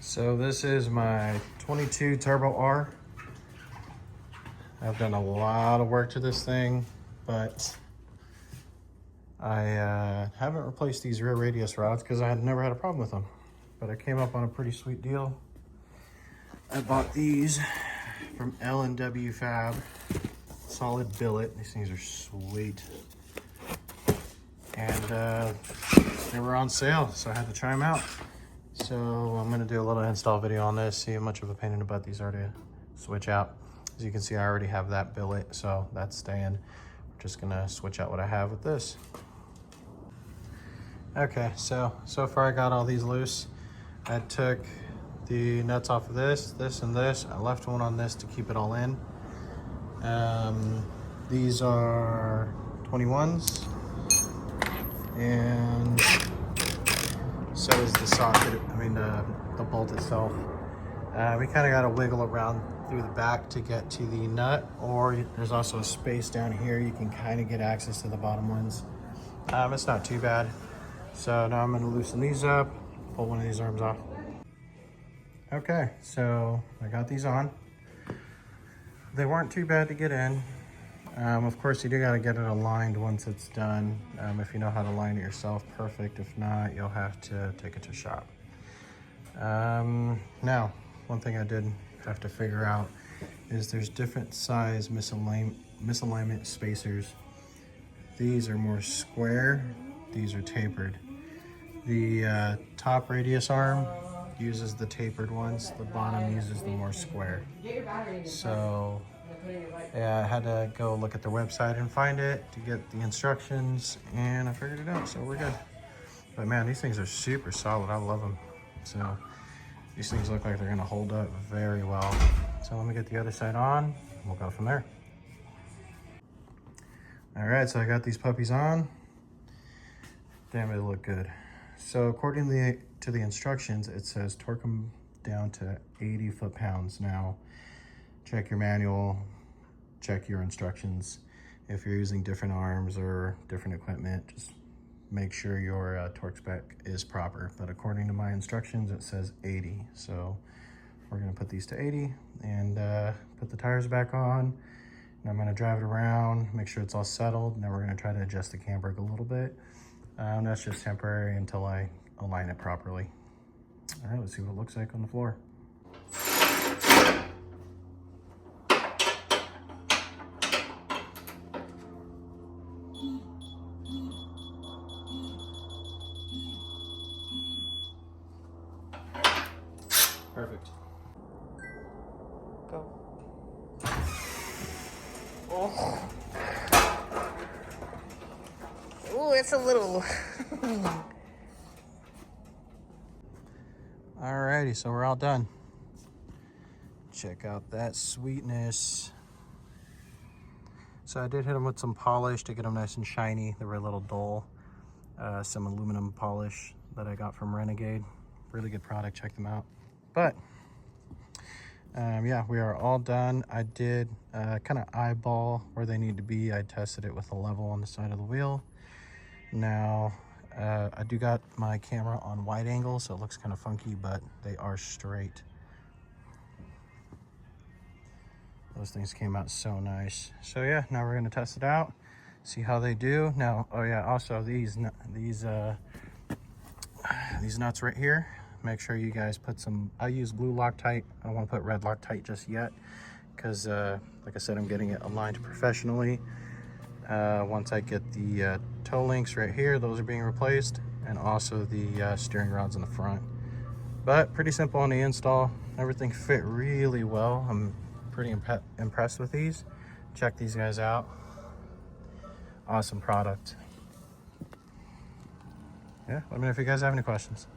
So this is my 22 Turbo R. I've done a lot of work to this thing, but I haven't replaced these rear radius rods because I had never had a problem with them. But I came up on a pretty sweet deal. I bought these from L&W Fab, solid billet. These things are sweet. And they were on sale, so I had to try them out. So I'm gonna do a little install video on this, see how much of a pain in the butt these are to switch out. As you can see, I already have that billet, so that's staying. We're just gonna switch out what I have with this. Okay, so far I got all these loose. I took the nuts off of this, and this. I left one on this to keep it all in. These are 21s, and so is the socket, the bolt itself. We kind of got to wiggle around through the back to get to the nut, or there's also a space down here. You can kind of get access to the bottom ones. It's not too bad. So now I'm going to loosen these up, pull one of these arms off. Okay, so I got these on. They weren't too bad to get in. Of course, you do got to get it aligned once it's done. If you know how to align it yourself, perfect. If not, you'll have to take it to shop. Now, one thing I did have to figure out is there's different size misalignment spacers. These are more square, these are tapered. The top radius arm uses the tapered ones, the bottom uses the more square. So yeah, I had to go look at their website and find it to get the instructions, and I figured it out, so we're good. But man, these things are super solid. I love them. So these things look like they're gonna hold up very well. So let me get the other side on, and we'll go from there. All right, so I got these puppies on. Damn, they look good. So according to the instructions, it says torque them down to 80 foot-pounds. Now, check your manual, check your instructions. If you're using different arms or different equipment, just make sure your torque spec is proper. But according to my instructions, it says 80. So we're gonna put these to 80 and put the tires back on. And I'm gonna drive it around, make sure it's all settled. And then we're gonna try to adjust the cam brake a little bit. That's just temporary until I align it properly. All right, let's see what it looks like on the floor. Perfect. Go. Oh. Oh, it's a little. Alrighty, so we're all done. Check out that sweetness. So I did hit them with some polish to get them nice and shiny. They were a little dull. Some aluminum polish that I got from Renegade. Really good product, check them out. But yeah, we are all done. I did kind of eyeball where they need to be. I tested it with a level on the side of the wheel. Now, I do got my camera on wide angle, so it looks kind of funky, but they are straight. Those things came out so nice. So yeah, now we're gonna test it out, see how they do. Now, oh yeah, also these nuts right here, make sure you guys put some, I use blue Loctite. I don't want to put red Loctite just yet because like I said, I'm getting it aligned professionally. Once I get the toe links right here, those are being replaced, and also the steering rods in the front. But pretty simple on the install. Everything fit really well. I'm pretty impressed with these. Check these guys out. Awesome product. Yeah, let me know if you guys have any questions.